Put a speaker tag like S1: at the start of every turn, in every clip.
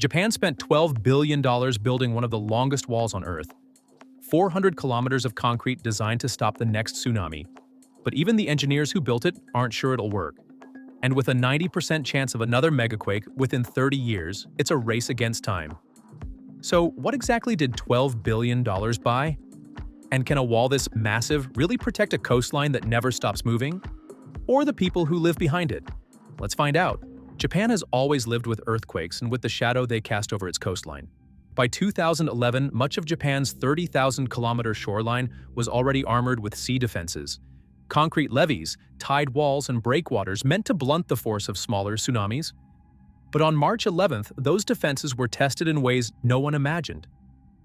S1: Japan spent $12 billion building one of the longest walls on Earth, 400 kilometers of concrete designed to stop the next tsunami. But even the engineers who built it aren't sure it'll work. And with a 90% chance of another megaquake within 30 years, it's a race against time. So what exactly did $12 billion buy? And can a wall this massive really protect a coastline that never stops moving? Or the people who live behind it? Let's find out. Japan has always lived with earthquakes and with the shadow they cast over its coastline. By 2011, much of Japan's 30,000-kilometer shoreline was already armored with sea defenses. Concrete levees, tide walls, and breakwaters meant to blunt the force of smaller tsunamis. But on March 11th, those defenses were tested in ways no one imagined.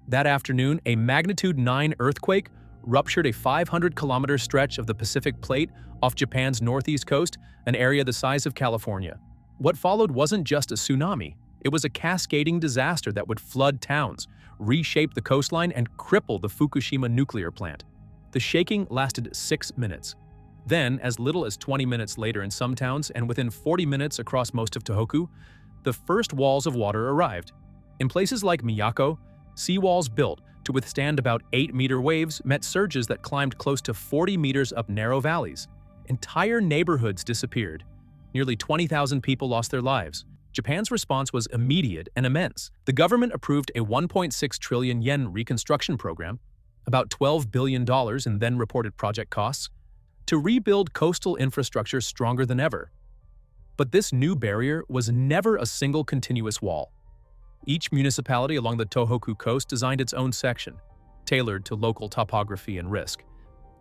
S1: That afternoon, a magnitude 9 earthquake ruptured a 500-kilometer stretch of the Pacific Plate off Japan's northeast coast, an area the size of California. What followed wasn't just a tsunami. It was a cascading disaster that would flood towns, reshape the coastline, and cripple the Fukushima nuclear plant. The shaking lasted 6 minutes. Then, as little as 20 minutes later in some towns and within 40 minutes across most of Tohoku, the first walls of water arrived. In places like Miyako, seawalls built to withstand about 8-meter waves met surges that climbed close to 40 meters up narrow valleys. Entire neighborhoods disappeared. Nearly 20,000 people lost their lives. Japan's response was immediate and immense. The government approved a 1.6 trillion yen reconstruction program, about $12 billion in then-reported project costs, to rebuild coastal infrastructure stronger than ever. But this new barrier was never a single continuous wall. Each municipality along the Tohoku coast designed its own section, tailored to local topography and risk.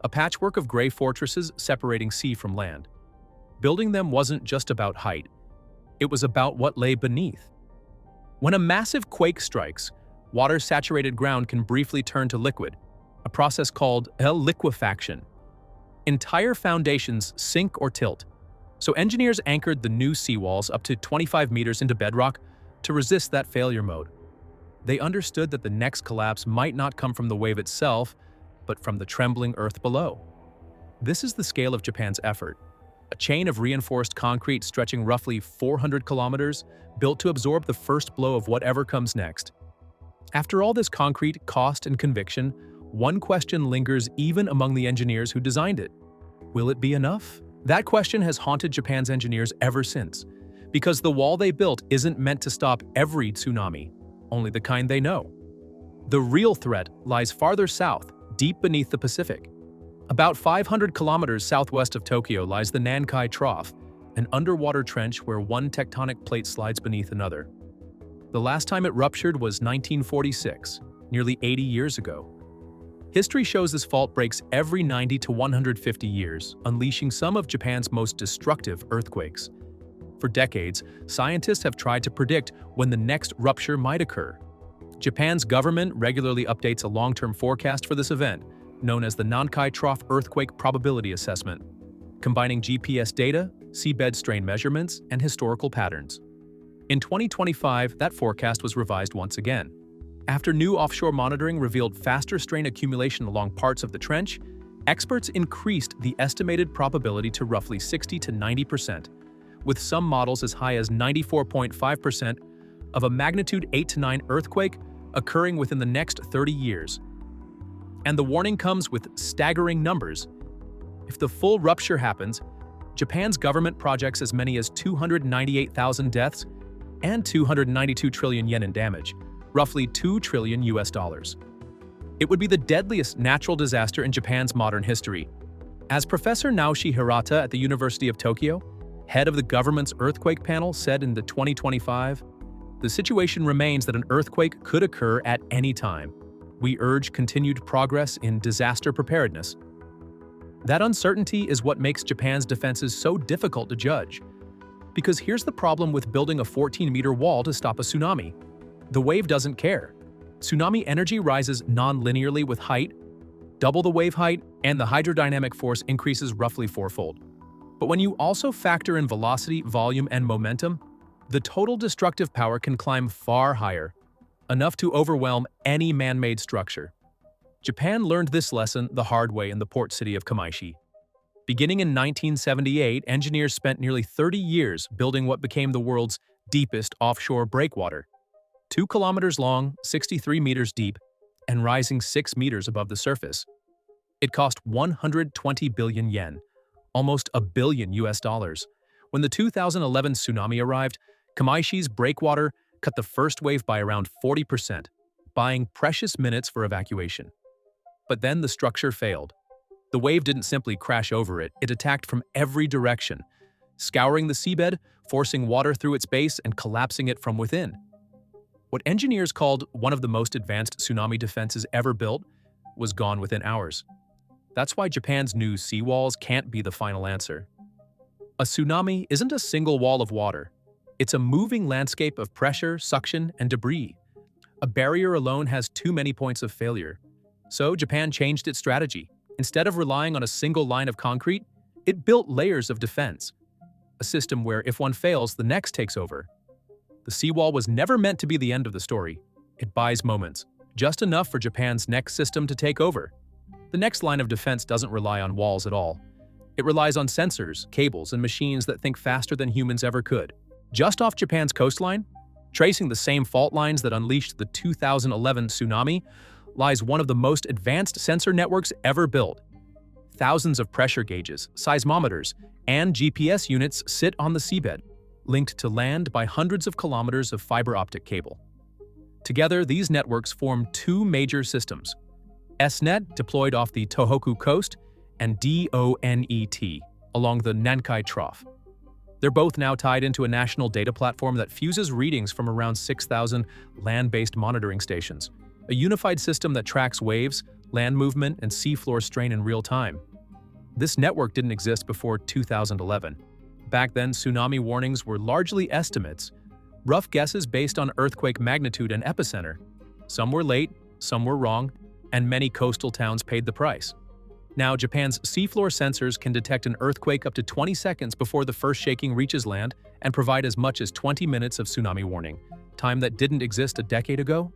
S1: A patchwork of gray fortresses separating sea from land. Building them wasn't just about height. It was about what lay beneath. When a massive quake strikes, water-saturated ground can briefly turn to liquid, a process called liquefaction. Entire foundations sink or tilt, so engineers anchored the new seawalls up to 25 meters into bedrock to resist that failure mode. They understood that the next collapse might not come from the wave itself, but from the trembling earth below. This is the scale of Japan's effort. A chain of reinforced concrete stretching roughly 400 kilometers, built to absorb the first blow of whatever comes next. After all this concrete, cost, and conviction, one question lingers even among the engineers who designed it. Will it be enough? That question has haunted Japan's engineers ever since, because the wall they built isn't meant to stop every tsunami, only the kind they know. The real threat lies farther south, deep beneath the Pacific. About 500 kilometers southwest of Tokyo lies the Nankai Trough, an underwater trench where one tectonic plate slides beneath another. The last time it ruptured was 1946, nearly 80 years ago. History shows this fault breaks every 90 to 150 years, unleashing some of Japan's most destructive earthquakes. For decades, scientists have tried to predict when the next rupture might occur. Japan's government regularly updates a long-term forecast for this event, known as the Nankai Trough Earthquake Probability Assessment, combining GPS data, seabed strain measurements, and historical patterns. In 2025, that forecast was revised once again. After new offshore monitoring revealed faster strain accumulation along parts of the trench, experts increased the estimated probability to roughly 60 to 90%, with some models as high as 94.5% of a magnitude 8 to 9 earthquake occurring within the next 30 years. And the warning comes with staggering numbers. If the full rupture happens, Japan's government projects as many as 298,000 deaths and 292 trillion yen in damage, roughly $2 trillion US. It would be the deadliest natural disaster in Japan's modern history. As Professor Naoshi Hirata at the University of Tokyo, head of the government's earthquake panel, said in the 2025, "The situation remains that an earthquake could occur at any time. We urge continued progress in disaster preparedness." That uncertainty is what makes Japan's defenses so difficult to judge. Because here's the problem with building a 14-meter wall to stop a tsunami. The wave doesn't care. Tsunami energy rises non-linearly with height, double the wave height, and the hydrodynamic force increases roughly fourfold. But when you also factor in velocity, volume, and momentum, the total destructive power can climb far higher, enough to overwhelm any man-made structure. Japan learned this lesson the hard way in the port city of Kamaishi. Beginning in 1978, engineers spent nearly 30 years building what became the world's deepest offshore breakwater. 2 kilometers long, 63 meters deep, and rising 6 meters above the surface. It cost 120 billion yen, almost a billion US dollars. When the 2011 tsunami arrived, Kamaishi's breakwater cut the first wave by around 40%, buying precious minutes for evacuation. But then the structure failed. The wave didn't simply crash over it, it attacked from every direction, scouring the seabed, forcing water through its base and collapsing it from within. What engineers called one of the most advanced tsunami defenses ever built was gone within hours. That's why Japan's new seawalls can't be the final answer. A tsunami isn't a single wall of water. It's a moving landscape of pressure, suction, and debris. A barrier alone has too many points of failure. So Japan changed its strategy. Instead of relying on a single line of concrete, it built layers of defense. A system where if one fails, the next takes over. The seawall was never meant to be the end of the story. It buys moments, just enough for Japan's next system to take over. The next line of defense doesn't rely on walls at all. It relies on sensors, cables, and machines that think faster than humans ever could. Just off Japan's coastline, tracing the same fault lines that unleashed the 2011 tsunami, lies one of the most advanced sensor networks ever built. Thousands of pressure gauges, seismometers, and GPS units sit on the seabed, linked to land by hundreds of kilometers of fiber optic cable. Together, these networks form two major systems: SNet, deployed off the Tohoku coast, and DONET, along the Nankai Trough. They're both now tied into a national data platform that fuses readings from around 6,000 land-based monitoring stations, a unified system that tracks waves, land movement, and seafloor strain in real time. This network didn't exist before 2011. Back then, tsunami warnings were largely estimates, rough guesses based on earthquake magnitude and epicenter. Some were late, some were wrong, and many coastal towns paid the price. Now, Japan's seafloor sensors can detect an earthquake up to 20 seconds before the first shaking reaches land and provide as much as 20 minutes of tsunami warning, time that didn't exist a decade ago.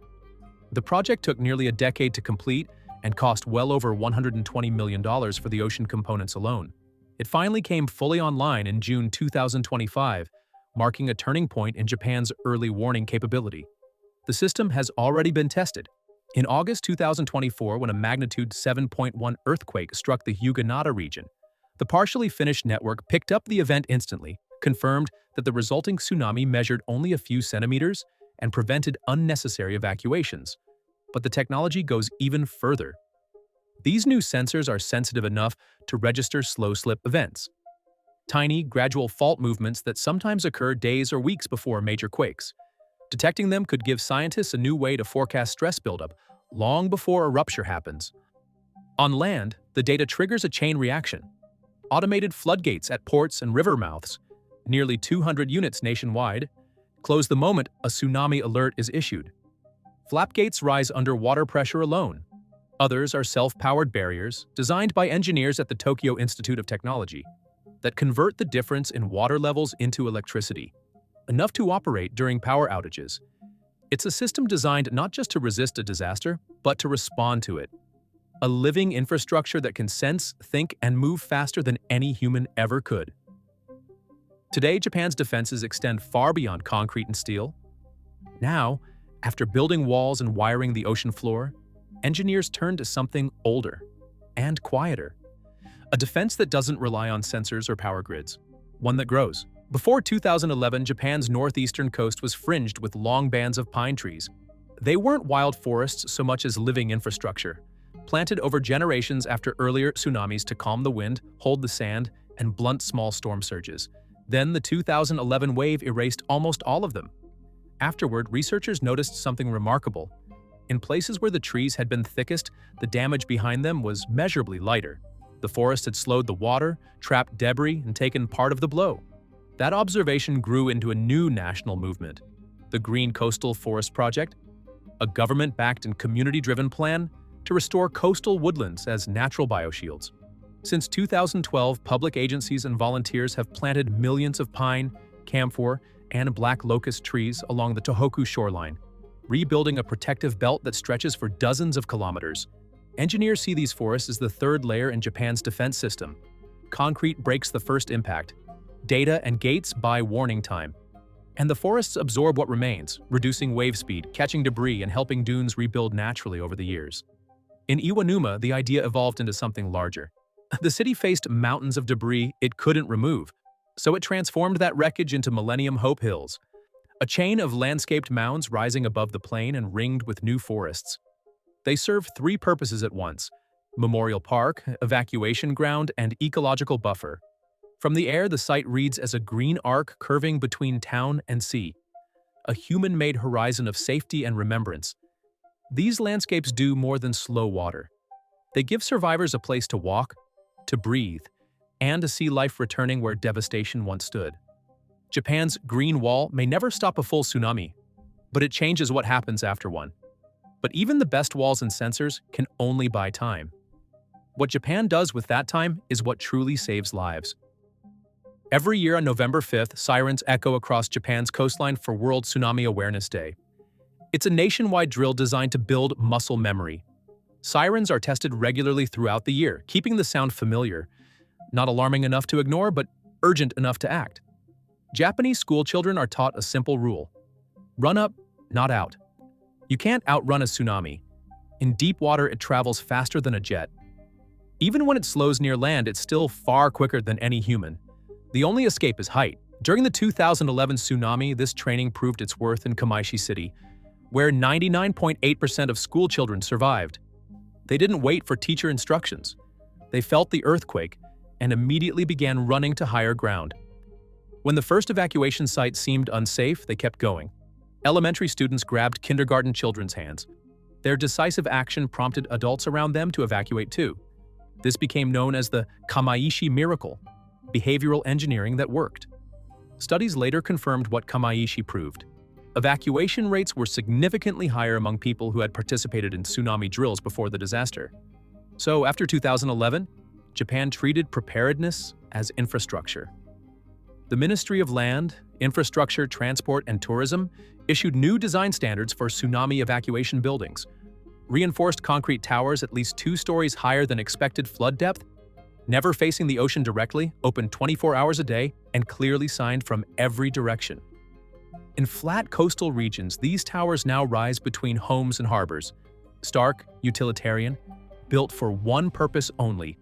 S1: The project took nearly a decade to complete and cost well over $120 million for the ocean components alone. It finally came fully online in June 2025, marking a turning point in Japan's early warning capability. The system has already been tested. In August 2024, when a magnitude 7.1 earthquake struck the Huguenota region, the partially finished network picked up the event instantly, confirmed that the resulting tsunami measured only a few centimeters, and prevented unnecessary evacuations. But the technology goes even further. These new sensors are sensitive enough to register slow-slip events, tiny, gradual fault movements that sometimes occur days or weeks before major quakes. Detecting them could give scientists a new way to forecast stress buildup long before a rupture happens. On land, the data triggers a chain reaction. Automated floodgates at ports and river mouths, nearly 200 units nationwide, close the moment a tsunami alert is issued. Flapgates rise under water pressure alone. Others are self-powered barriers designed by engineers at the Tokyo Institute of Technology that convert the difference in water levels into electricity, enough to operate during power outages. It's a system designed not just to resist a disaster, but to respond to it. A living infrastructure that can sense, think, and move faster than any human ever could. Today, Japan's defenses extend far beyond concrete and steel. Now, after building walls and wiring the ocean floor, engineers turn to something older and quieter. A defense that doesn't rely on sensors or power grids, one that grows. Before 2011, Japan's northeastern coast was fringed with long bands of pine trees. They weren't wild forests so much as living infrastructure, planted over generations after earlier tsunamis to calm the wind, hold the sand, and blunt small storm surges. Then the 2011 wave erased almost all of them. Afterward, researchers noticed something remarkable. In places where the trees had been thickest, the damage behind them was measurably lighter. The forest had slowed the water, trapped debris, and taken part of the blow. That observation grew into a new national movement, the Green Coastal Forest Project, a government-backed and community-driven plan to restore coastal woodlands as natural bioshields. Since 2012, public agencies and volunteers have planted millions of pine, camphor, and black locust trees along the Tohoku shoreline, rebuilding a protective belt that stretches for dozens of kilometers. Engineers see these forests as the third layer in Japan's defense system. Concrete breaks the first impact. Data and gates buy warning time. And the forests absorb what remains, reducing wave speed, catching debris, and helping dunes rebuild naturally over the years. In Iwanuma, the idea evolved into something larger. The city faced mountains of debris it couldn't remove, so it transformed that wreckage into Millennium Hope Hills, a chain of landscaped mounds rising above the plain and ringed with new forests. They serve three purposes at once: memorial park, evacuation ground, and ecological buffer. From the air, the site reads as a green arc curving between town and sea, a human-made horizon of safety and remembrance. These landscapes do more than slow water. They give survivors a place to walk, to breathe, and to see life returning where devastation once stood. Japan's Green Wall may never stop a full tsunami, but it changes what happens after one. But even the best walls and sensors can only buy time. What Japan does with that time is what truly saves lives. Every year on November 5th, sirens echo across Japan's coastline for World Tsunami Awareness Day. It's a nationwide drill designed to build muscle memory. Sirens are tested regularly throughout the year, keeping the sound familiar, not alarming enough to ignore, but urgent enough to act. Japanese schoolchildren are taught a simple rule: run up, not out. You can't outrun a tsunami. In deep water, it travels faster than a jet. Even when it slows near land, it's still far quicker than any human. The only escape is height. During the 2011 tsunami, this training proved its worth in Kamaishi City, where 99.8% of schoolchildren survived. They didn't wait for teacher instructions. They felt the earthquake and immediately began running to higher ground. When the first evacuation site seemed unsafe, they kept going. Elementary students grabbed kindergarten children's hands. Their decisive action prompted adults around them to evacuate too. This became known as the Kamaishi miracle, behavioral engineering that worked. Studies later confirmed what Kamaishi proved. Evacuation rates were significantly higher among people who had participated in tsunami drills before the disaster. So after 2011, Japan treated preparedness as infrastructure. The Ministry of Land, Infrastructure, Transport, and Tourism issued new design standards for tsunami evacuation buildings, reinforced concrete towers at least 2 stories higher than expected flood depth, never facing the ocean directly, open 24 hours a day, and clearly signed from every direction. In flat coastal regions, these towers now rise between homes and harbors, stark, utilitarian, built for one purpose only: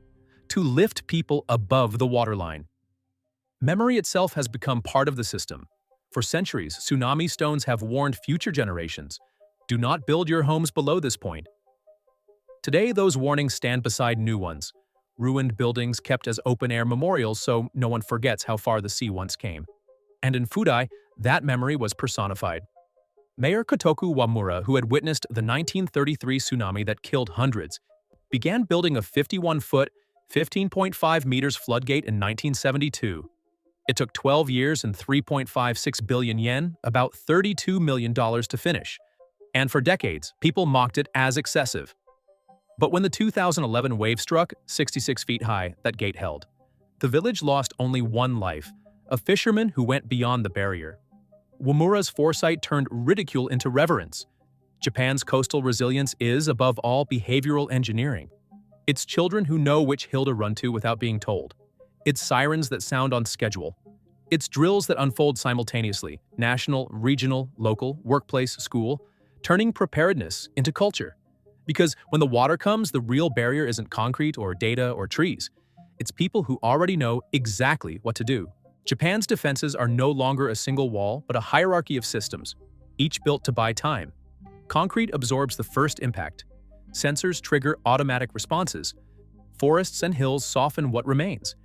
S1: to lift people above the waterline. Memory itself has become part of the system. For centuries, tsunami stones have warned future generations: do not build your homes below this point. Today, those warnings stand beside new ones, ruined buildings kept as open-air memorials so no one forgets how far the sea once came. And in Fudai, that memory was personified. Mayor Kotoku Wamura, who had witnessed the 1933 tsunami that killed hundreds, began building a 51-foot, 15.5 meters floodgate in 1972. It took 12 years and 3.56 billion yen, about $32 million to finish. And for decades, people mocked it as excessive. But when the 2011 wave struck, 66 feet high, that gate held. The village lost only one life, a fisherman who went beyond the barrier. Wamura's foresight turned ridicule into reverence. Japan's coastal resilience is, above all, behavioral engineering. It's children who know which hill to run to without being told. It's sirens that sound on schedule. It's drills that unfold simultaneously, national, regional, local, workplace, school, turning preparedness into culture. Because when the water comes, the real barrier isn't concrete or data or trees. It's people who already know exactly what to do. Japan's defenses are no longer a single wall, but a hierarchy of systems, each built to buy time. Concrete absorbs the first impact. Sensors trigger automatic responses. Forests and hills soften what remains.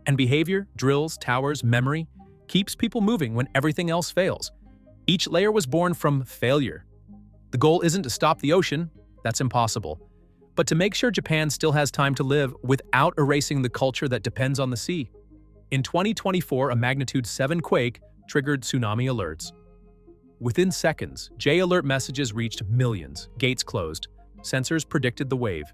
S1: And behavior, drills, towers, memory, keeps people moving when everything else fails. Each layer was born from failure. The goal isn't to stop the ocean, that's impossible, but to make sure Japan still has time to live without erasing the culture that depends on the sea. In 2024, a magnitude 7 quake triggered tsunami alerts. Within seconds, J-alert messages reached millions, gates closed, sensors predicted the wave.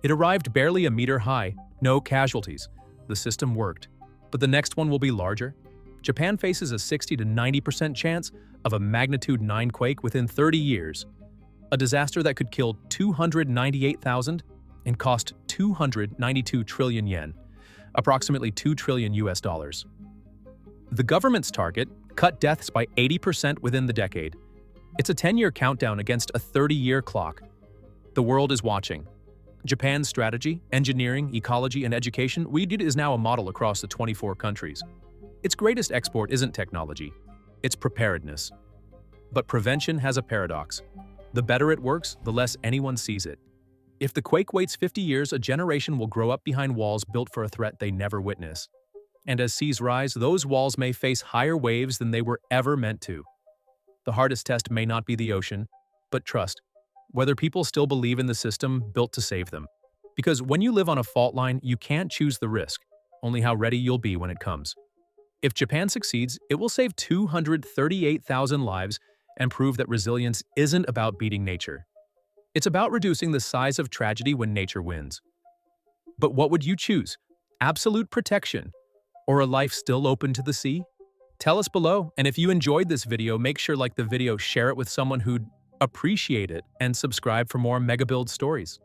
S1: It arrived barely a meter high, no casualties. The system worked. But the next one will be larger. Japan faces a 60 to 90% chance of a magnitude 9 quake within 30 years. A disaster that could kill 298,000 and cost 292 trillion yen, approximately $2 trillion US. The government's target, cut deaths by 80% within the decade. It's a 10-year countdown against a 30-year clock. The world is watching. Japan's strategy, engineering, ecology, and education is now a model across the 24 countries. Its greatest export isn't technology, it's preparedness. But prevention has a paradox. The better it works, the less anyone sees it. If the quake waits 50 years, a generation will grow up behind walls built for a threat they never witness. And as seas rise, those walls may face higher waves than they were ever meant to. The hardest test may not be the ocean, but trust. Whether people still believe in the system built to save them. Because when you live on a fault line, you can't choose the risk, only how ready you'll be when it comes. If Japan succeeds, it will save 238,000 lives and prove that resilience isn't about beating nature. It's about reducing the size of tragedy when nature wins. But what would you choose? Absolute protection, or a life still open to the sea? Tell us below, and if you enjoyed this video, make sure like the video, share it with someone who'd appreciate it, and subscribe for more Mega Build stories.